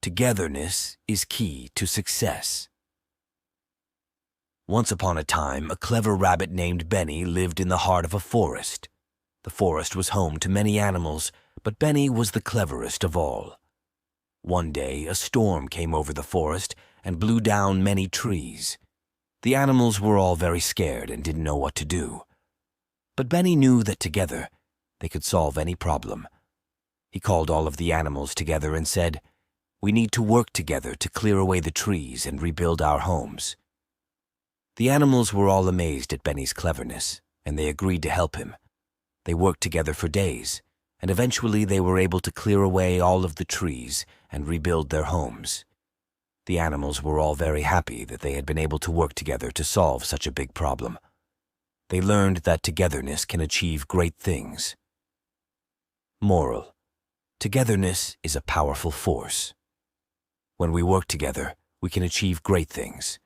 Togetherness is key to success. Once upon a time, a clever rabbit named Benny lived in the heart of a forest. The forest was home to many animals, but Benny was the cleverest of all. One day, a storm came over the forest and blew down many trees. The animals were all very scared and didn't know what to do. But Benny knew that together they could solve any problem. He called all of the animals together and said, "We need to work together to clear away the trees and rebuild our homes." The animals were all amazed at Benny's cleverness, and they agreed to help him. They worked together for days, and eventually they were able to clear away all of the trees and rebuild their homes. The animals were all very happy that they had been able to work together to solve such a big problem. They learned that togetherness can achieve great things. Moral: togetherness is a powerful force. When we work together, we can achieve great things.